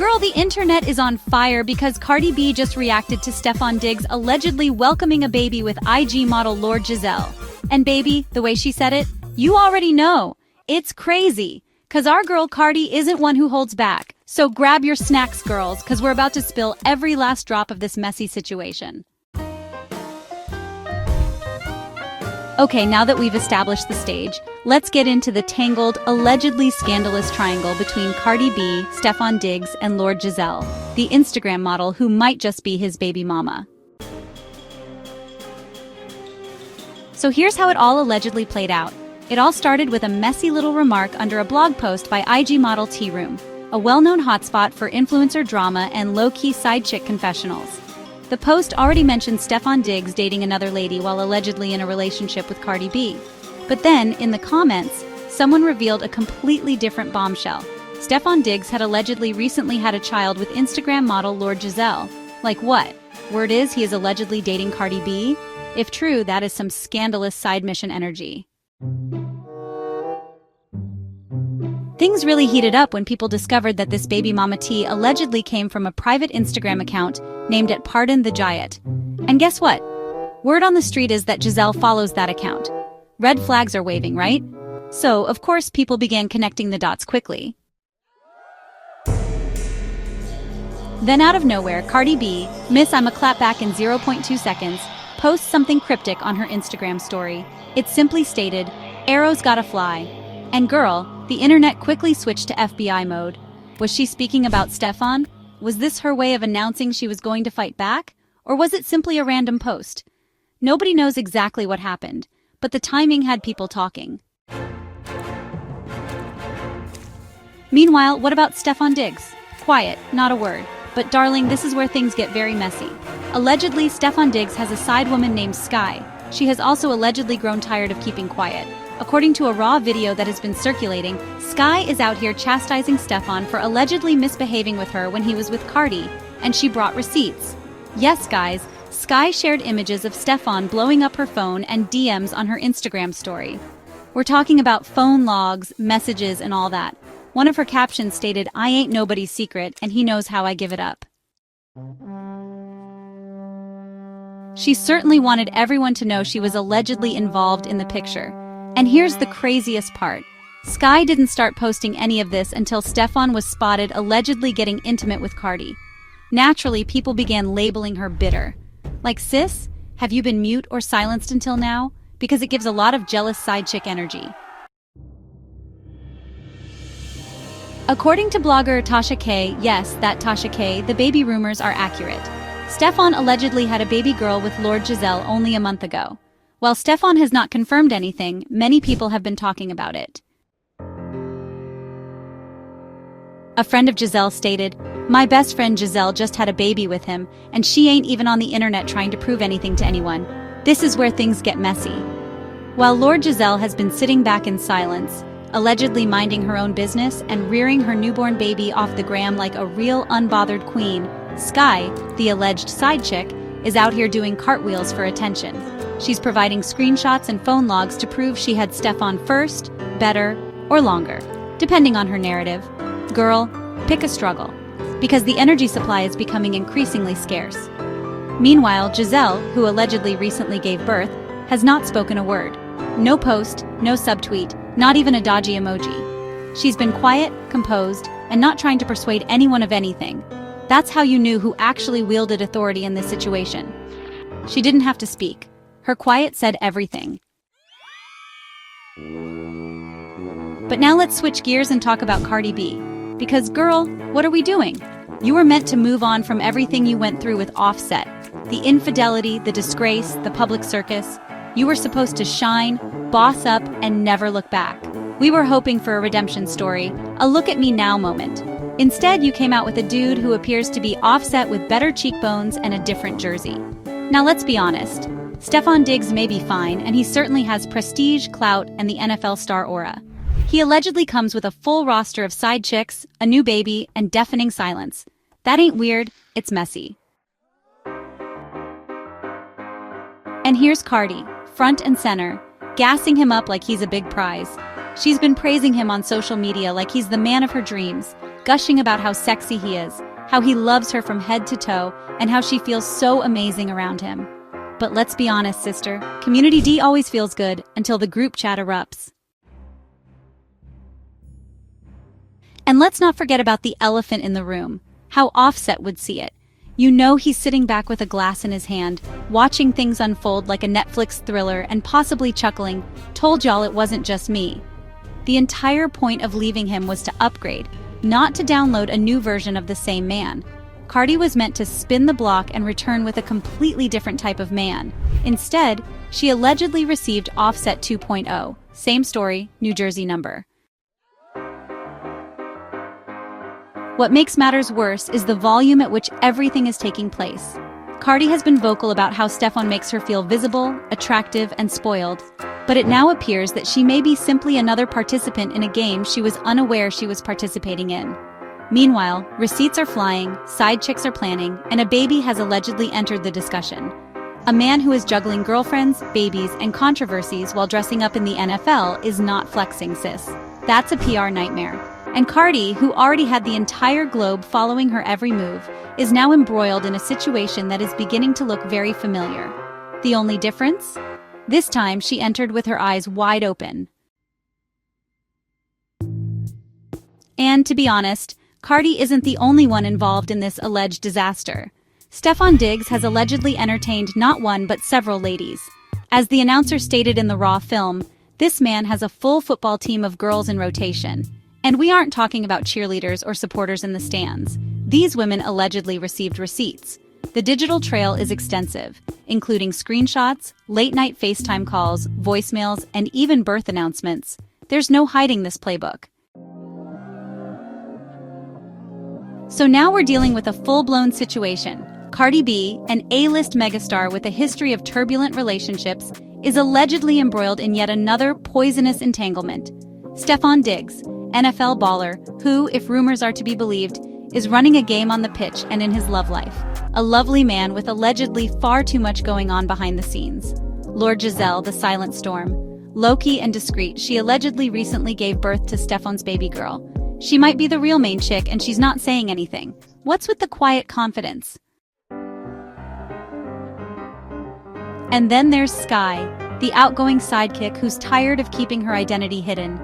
Girl, the internet is on fire because Cardi B just reacted to Stefon Diggs allegedly welcoming a baby with IG model Lord Giselle. And baby, the way she said it, you already know. It's crazy. Cause our girl Cardi isn't one who holds back. So grab your snacks, girls, cause we're about to spill every last drop of this messy situation. Okay, now that we've established the stage, let's get into the tangled, allegedly scandalous triangle between Cardi B, Stefon Diggs, and Lord Giselle, the Instagram model who might just be his baby mama. So here's how it all allegedly played out. It all started with a messy little remark under a blog post by IG model Tea Room, a well-known hotspot for influencer drama and low-key side chick confessionals. The post already mentioned Stefon Diggs dating another lady while allegedly in a relationship with Cardi B. But then, in the comments, someone revealed a completely different bombshell. Stefon Diggs had allegedly recently had a child with Instagram model Lord Giselle. Like what? Word is he is allegedly dating Cardi B? If true, that is some scandalous side mission energy. Things really heated up when people discovered that this baby mama T allegedly came from a private Instagram account named at Pardon the Giant. And guess what? Word on the street is that Giselle follows that account. Red flags are waving, right? So, of course, people began connecting the dots quickly. Then out of nowhere, Cardi B, Miss I'ma clap back in 0.2 seconds, posts something cryptic on her Instagram story. It simply stated, "Arrows gotta fly." And girl, the internet quickly switched to FBI mode. Was she speaking about Stefon? Was this her way of announcing she was going to fight back? Or was it simply a random post? Nobody knows exactly what happened, but the timing had people talking. Meanwhile, what about Stefon Diggs? Quiet, not a word. But darling, this is where things get very messy. Allegedly, Stefon Diggs has a side woman named Sky. She has also allegedly grown tired of keeping quiet. According to a raw video that has been circulating, Sky is out here chastising Stefon for allegedly misbehaving with her when he was with Cardi, and she brought receipts. Yes, guys, Sky shared images of Stefon blowing up her phone and DMs on her Instagram story. We're talking about phone logs, messages, and all that. One of her captions stated, "I ain't nobody's secret, and he knows how I give it up." She certainly wanted everyone to know she was allegedly involved in the picture. And here's the craziest part. Sky didn't start posting any of this until Stefon was spotted allegedly getting intimate with Cardi. Naturally, people began labeling her bitter. Like, sis, have you been mute or silenced until now? Because it gives a lot of jealous side chick energy. According to blogger Tasha K, yes, that Tasha K, the baby rumors are accurate. Stefon allegedly had a baby girl with Lord Giselle only a month ago. While Stefon has not confirmed anything, many people have been talking about it. A friend of Giselle stated, "My best friend Giselle just had a baby with him, and she ain't even on the internet trying to prove anything to anyone. This is where things get messy." While Lord Giselle has been sitting back in silence, allegedly minding her own business and rearing her newborn baby off the gram like a real unbothered queen, Sky, the alleged side chick, is out here doing cartwheels for attention. She's providing screenshots and phone logs to prove she had Stefon first, better, or longer, depending on her narrative. Girl, pick a struggle, because the energy supply is becoming increasingly scarce. Meanwhile, Giselle, who allegedly recently gave birth, has not spoken a word. No post, no subtweet, not even a dodgy emoji. She's been quiet, composed, and not trying to persuade anyone of anything. That's how you knew who actually wielded authority in this situation. She didn't have to speak. Her quiet said everything. But now let's switch gears and talk about Cardi B. Because girl, what are we doing? You were meant to move on from everything you went through with Offset. The infidelity, the disgrace, the public circus. You were supposed to shine, boss up, and never look back. We were hoping for a redemption story, a look at me now moment. Instead, you came out with a dude who appears to be Offset with better cheekbones and a different jersey. Now let's be honest. Stefon Diggs may be fine, and he certainly has prestige, clout, and the NFL star aura. He allegedly comes with a full roster of side chicks, a new baby, and deafening silence. That ain't weird, it's messy. And here's Cardi, front and center, gassing him up like he's a big prize. She's been praising him on social media like he's the man of her dreams, gushing about how sexy he is, how he loves her from head to toe, and how she feels so amazing around him. But let's be honest, sister, Community D always feels good until the group chat erupts. And let's not forget about the elephant in the room, how Offset would see it. You know he's sitting back with a glass in his hand, watching things unfold like a Netflix thriller and possibly chuckling, "Told y'all it wasn't just me." The entire point of leaving him was to upgrade, not to download a new version of the same man. Cardi was meant to spin the block and return with a completely different type of man. Instead, she allegedly received Offset 2.0. Same story, New Jersey number. What makes matters worse is the volume at which everything is taking place. Cardi has been vocal about how Stefon makes her feel visible, attractive, and spoiled, but it now appears that she may be simply another participant in a game she was unaware she was participating in. Meanwhile, receipts are flying, side chicks are planning, and a baby has allegedly entered the discussion. A man who is juggling girlfriends, babies, and controversies while dressing up in the NFL is not flexing, sis. That's a PR nightmare. And Cardi, who already had the entire globe following her every move, is now embroiled in a situation that is beginning to look very familiar. The only difference? This time she entered with her eyes wide open. And to be honest, Cardi isn't the only one involved in this alleged disaster. Stefon Diggs has allegedly entertained not one but several ladies. As the announcer stated in the Raw film, this man has a full football team of girls in rotation. And we aren't talking about cheerleaders or supporters in the stands. These women allegedly received receipts. The digital trail is extensive, including screenshots, late-night FaceTime calls, voicemails, and even birth announcements. There's no hiding this playbook. So now we're dealing with a full-blown situation. Cardi B, an A-list megastar with a history of turbulent relationships, is allegedly embroiled in yet another poisonous entanglement. Stefon Diggs, NFL baller, who, if rumors are to be believed, is running a game on the pitch and in his love life. A lovely man with allegedly far too much going on behind the scenes. Lord Giselle, the silent storm. Low-key and discreet, she allegedly recently gave birth to Stefon's baby girl. She might be the real main chick and she's not saying anything. What's with the quiet confidence? And then there's Sky, the outgoing sidekick who's tired of keeping her identity hidden.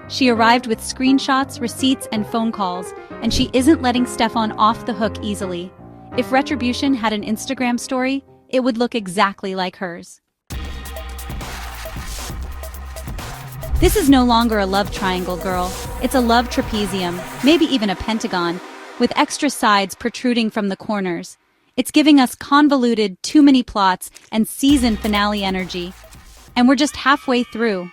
She arrived with screenshots, receipts, and phone calls, and she isn't letting Stefon off the hook easily. If Retribution had an Instagram story, it would look exactly like hers. This is no longer a love triangle, girl. It's a love trapezium, maybe even a pentagon, with extra sides protruding from the corners. It's giving us convoluted, too many plots, and season finale energy. And we're just halfway through.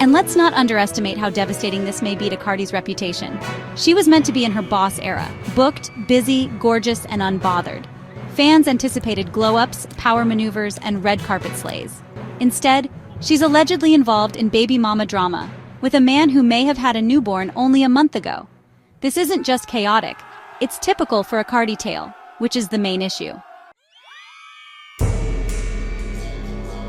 And let's not underestimate how devastating this may be to Cardi's reputation. She was meant to be in her boss era, booked, busy, gorgeous, and unbothered. Fans anticipated glow-ups, power maneuvers, and red carpet slays. Instead, she's allegedly involved in baby mama drama, with a man who may have had a newborn only a month ago. This isn't just chaotic, it's typical for a Cardi tale, which is the main issue.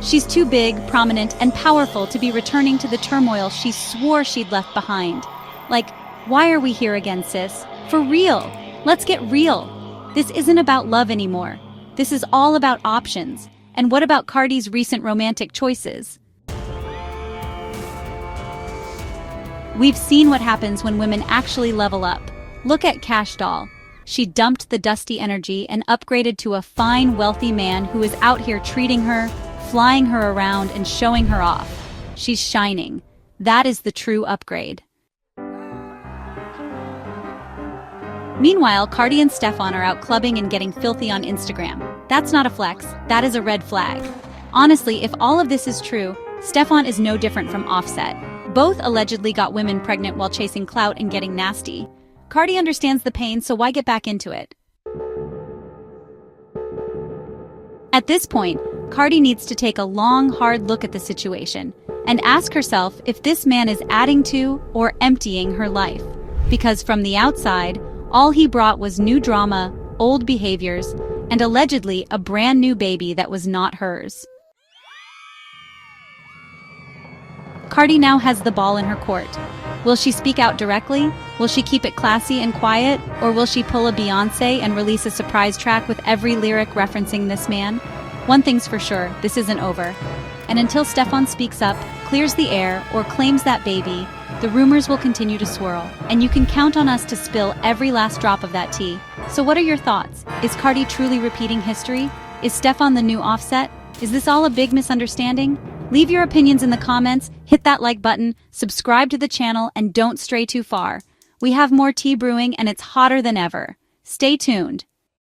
She's too big, prominent, and powerful to be returning to the turmoil she swore she'd left behind. Like, why are we here again, sis? For real! Let's get real! This isn't about love anymore. This is all about options. And what about Cardi's recent romantic choices? We've seen what happens when women actually level up. Look at Cash Doll. She dumped the dusty energy and upgraded to a fine, wealthy man who is out here treating her, flying her around, and showing her off. She's shining. That is the true upgrade. Meanwhile, Cardi and Stefon are out clubbing and getting filthy on Instagram. That's not a flex, that is a red flag. Honestly, if all of this is true, Stefon is no different from Offset. Both allegedly got women pregnant while chasing clout and getting nasty. Cardi understands the pain, so why get back into it? At this point, Cardi needs to take a long, hard look at the situation and ask herself if this man is adding to or emptying her life. Because from the outside, all he brought was new drama, old behaviors, and allegedly a brand new baby that was not hers. Cardi now has the ball in her court. Will she speak out directly? Will she keep it classy and quiet? Or will she pull a Beyoncé and release a surprise track with every lyric referencing this man? One thing's for sure, this isn't over. And until Stefon speaks up, clears the air, or claims that baby, the rumors will continue to swirl. And you can count on us to spill every last drop of that tea. So what are your thoughts? Is Cardi truly repeating history? Is Stefon the new Offset? Is this all a big misunderstanding? Leave your opinions in the comments, hit that like button, subscribe to the channel, and don't stray too far. We have more tea brewing and it's hotter than ever. Stay tuned.